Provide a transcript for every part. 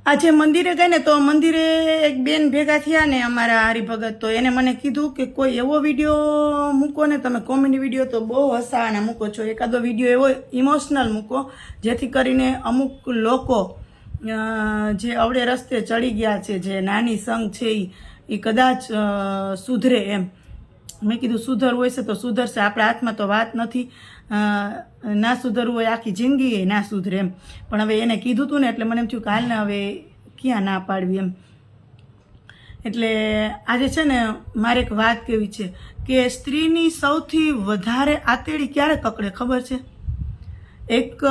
આજે મંદિરે ગઈ ને તો મંદિરે એક બેન ભેગા થયા ને અમારા હરિભગત, તો એને મને કીધું કે કોઈ એવો વિડીયો મૂકો ને, તમે કોમેડી વિડીયો તો બહુ હસાવાના મૂકો છો, એકાદો વિડીયો એવો ઇમોશનલ મૂકો જેથી કરીને અમુક લોકો જે અવળે રસ્તે ચડી ગયા છે, જે નાની સંઘ છે એ કદાચ સુધરે એમ. મેં કીધું સુધરવું હોય છે તો સુધરશે, આપણા હાથમાં તો વાત નથી, ના સુધરવું હોય આખી જિંદગી ના સુધરે એમ. પણ હવે એને કીધું હતું ને એટલે મને એમ થયું કે હાલને હવે ક્યાં ના પાડવી એમ. એટલે આજે છે ને મારે એક વાત કેવી છે કે સ્ત્રીની સૌથી વધારે આતેડી ક્યારે પકડે ખબર છે? એક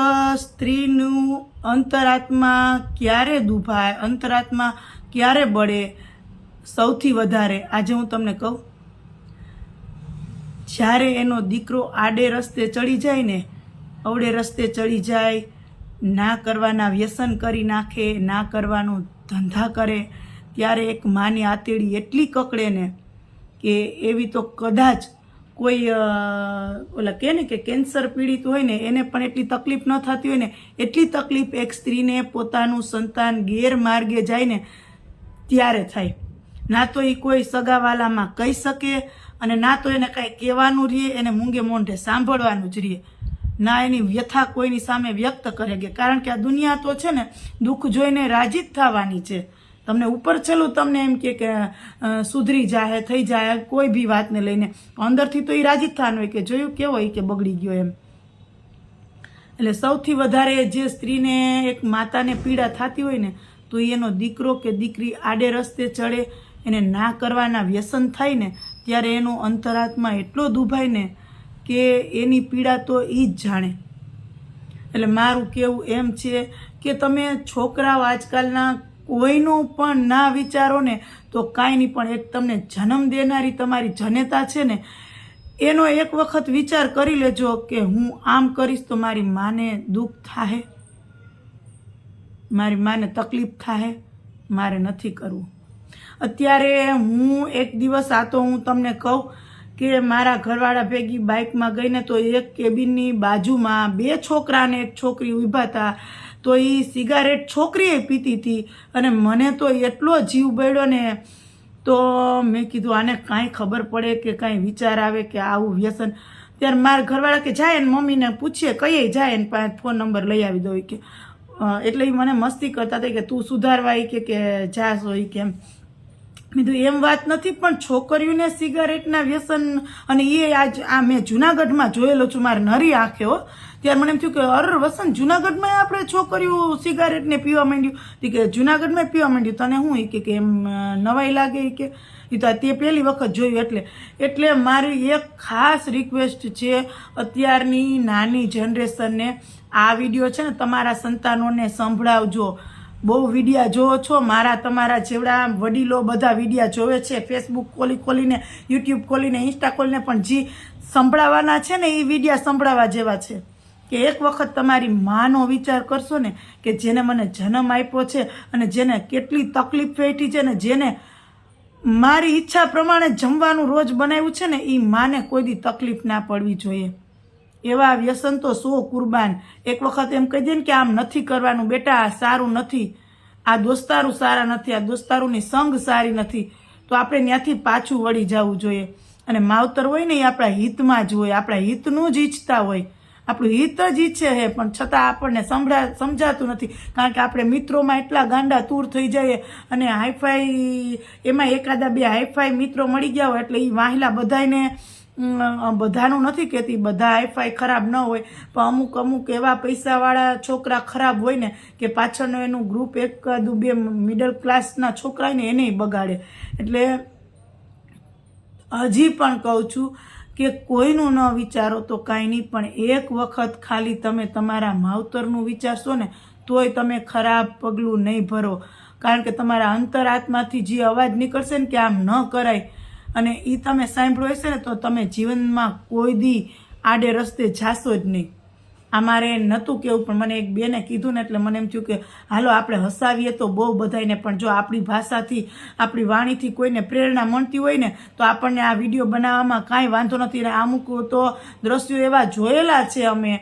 સ્ત્રીનું અંતરાત્મા ક્યારે દુભાય, અંતરાત્મા ક્યારે બળે સૌથી વધારે, આજે હું તમને કહું, જ્યારે એનો દીકરો આડે રસ્તે ચડી જાય ને, અવળે રસ્તે ચડી જાય, ના કરવાના વ્યસન કરી નાખે, ના કરવાનું ધંધા કરે, ત્યારે એક માની આતેડી એટલી કકડે ને કે એવી તો કદાચ કોઈ ઓલા કહે ને કે કેન્સર પીડિત હોય ને એને પણ એટલી તકલીફ ન થતી હોય ને, એટલી તકલીફ એક સ્ત્રીને પોતાનું સંતાન ગેરમાર્ગે જાય ને ત્યારે થાય. ના તો એ કોઈ સગાવાલામાં કહી શકે અને ના તો એને કાંઈ કહેવાનું રહે, એને મૂંગે મોઢે સાંભળવાનું જ રહે, ના એની વ્યથા કોઈની સામે વ્યક્ત કરે કે, કારણ કે આ દુનિયા તો છે ને દુઃખ જોઈને રાજી જ થવાની છે. તમને ઉપર છેલ્લું તમને એમ કે સુધરી જાય, થઈ જાય કોઈ બી વાતને લઈને, અંદરથી તો એ રાજી જ થવાનું હોય કે જોયું કેવો એ કે બગડી ગયો એમ. એટલે સૌથી વધારે જે સ્ત્રીને એક માતાને પીડા થતી હોય ને તો એનો દીકરો કે દીકરી આડે રસ્તે ચડે, એને ના કરવાના વ્યસન થાય ને ત્યારે એનો અંતરાત્મા એટલો દુભાય ને કે એની પીડા તો એ જ જાણે. એટલે મારું કહેવું એમ છે કે તમે છોકરાઓ આજકાલના કોઈનું પણ ના વિચારો ને તો કાંઈ નહીં, પણ એક તમને જન્મ દેનારી તમારી જનેતા છે ને એનો એક વખત વિચાર કરી લેજો કે હું આમ કરીશ તો મારી માને દુઃખ થાય, મારી માને તકલીફ થાય, મારે નથી કરવું. અત્યારે હું એક દિવસ આ તો હું તમને કહું કે મારા ઘરવાળા ભેગી બાઇકમાં ગઈને તો એક કેબિનની બાજુમાં બે છોકરા ને એક છોકરી ઊભા હતા, તો એ સિગારેટ છોકરીએ પીતી હતી અને મને તો એટલો જીવ બળ્યો ને, તો મેં કીધું આને કાંઈ ખબર પડે કે કાંઈ વિચાર આવે કે આવું વ્યસન. ત્યારે મારા ઘરવાળા કે જાય ને મમ્મીને પૂછીએ કહીએ જાય એને પાસે ફોન નંબર લઈ આવી દો કે, એટલે એ મને મસ્તી કરતા હતા કે તું સુધારવા કે જાસ હોય કે એમ. કીધું એમ વાત નથી, પણ છોકરીઓને સિગારેટના વ્યસન, અને એ આજ આ મેં જુનાગઢમાં જોયેલો છું મારે નરી આંખે હો. ત્યારે મને એમ થયું કે અરે વસંત જુનાગઢમાં આપણે છોકરીઓ સિગારેટને પીવા માંડ્યું, કે જુનાગઢમાં પીવા માંડ્યું, તને શું કે એમ નવાઈ લાગે કે એ તો તે પહેલી વખત જોયું. એટલે મારી એક ખાસ રિક્વેસ્ટ છે અત્યારની નાની જનરેશનને, આ વિડીયો છે ને તમારા સંતાનોને સંભળાવજો. બહુ વિડીયા જોવો છો, મારા તમારા જેવડા વડીલો બધા વિડીયા જોવે છે, ફેસબુક ખોલીને, યુટ્યુબ ખોલીને, ઇન્સ્ટા ખોલીને, પણ જે સંભળાવવાના છે ને એ વિડીયા સંભળાવવા જેવા છે કે એક વખત તમારી માનો વિચાર કરશો ને કે જેને મને જન્મ આપ્યો છે અને જેને કેટલી તકલીફ વેઠી છે ને જેને મારી ઈચ્છા પ્રમાણે જમવાનું રોજ બનાવ્યું છે ને, એ માને કોઈ દી તકલીફ ના પડવી જોઈએ. એવા વ્યસન તો 100 કુરબાન. એક વખત એમ કહી દે ને કે આમ નથી કરવાનું બેટા, આ સારું નથી, આ દોસ્તારું સારા નથી, આ દોસ્તારોની સંગ સારી નથી, તો આપણે ત્યાંથી પાછું વળી જવું જોઈએ. અને માવતર હોય ને એ આપણા હિતમાં જ હોય, આપણા હિતનું જ ઈચ્છતા હોય, આપણું હિત જ ઈચ્છે છે, પણ છતાં આપણને સમજાતું નથી, કારણ કે આપણે મિત્રોમાં એટલા ગાંડા તૂર થઈ જાય અને હાઈફાઈ, એમાં એકાદા બે હાઈફાઈ મિત્રો મળી ગયા હોય એટલે એ વાહિલા બધાને, બધાનું નથી કહેતી, બધા હાઈફાઈ ખરાબ ન હોય, પણ અમુક એવા પૈસાવાળા છોકરા ખરાબ હોય ને કે પાછળનું એનું ગ્રુપ એકાદું બે મિડલ ક્લાસના છોકરા ને એને બગાડે. એટલે હજી પણ કહું છું કે કોઈનું ન વિચારો તો કાંઈ નહીં, પણ એક વખત ખાલી તમે તમારા માવતરનું વિચારશો ને તોય તમે ખરાબ પગલું નહીં ભરો, કારણ કે તમારા અંતરાત્માથી જે અવાજ નીકળશે ને કે આમ ન કરાય, અને એ તમે સાંભળ્યો હશે ને તો તમે જીવનમાં કોઈ દી આડે રસ્તે જાશો જ નહીં. અમારે નહોતું કેવું, પણ મને એક બેને કીધું ને એટલે મને એમ થયું કે હાલો આપણે હસાવીએ તો બહુ બધાને, પણ જો આપણી ભાષાથી, આપણી વાણીથી કોઈને પ્રેરણા મળતી હોય ને તો આપણને આ વિડીયો બનાવવામાં કાંઈ વાંધો નથી. અને અમુક તો દ્રશ્યો એવા જોયેલા છે અમે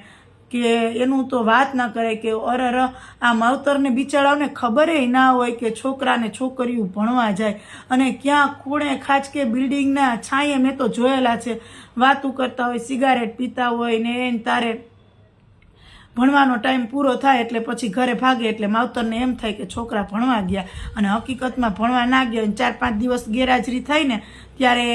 કે એનું તો વાત ના કરે કે અરર આ માવતરને બિચારાઓને ખબરેય ના હોય કે છોકરાને છોકરીઓ ભણવા જાય અને ક્યાં ખૂણે ખાંચકે બિલ્ડિંગના છાંયે મેં તો જોયેલા છે વાતું કરતા હોય, સિગારેટ પીતા હોય ને એને તારે ભણવાનો ટાઈમ પૂરો થાય એટલે પછી ઘરે ભાગે એટલે માવતરને એમ થાય કે છોકરા ભણવા ગયા અને હકીકતમાં ભણવા ના ગયા. 4-5 દિવસ ગેરહાજરી થાય ને ત્યારે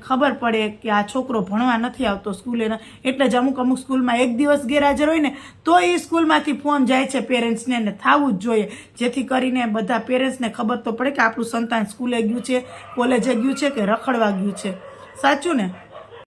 ખબર પડે કે આ છોકરો ભણવા નથી આવતો સ્કૂલે. એટલે જ અમુક સ્કૂલમાં 1 દિવસ ગેરહાજર હોય ને તો એ સ્કૂલમાંથી ફોન જાય છે પેરેન્ટ્સને, ને થવું જ જોઈએ જેથી કરીને બધા પેરેન્ટ્સને ખબર તો પડે કે આપણું સંતાન સ્કૂલે ગયું છે, કોલેજે ગયું છે કે રખડવા ગયું છે. સાચું ને?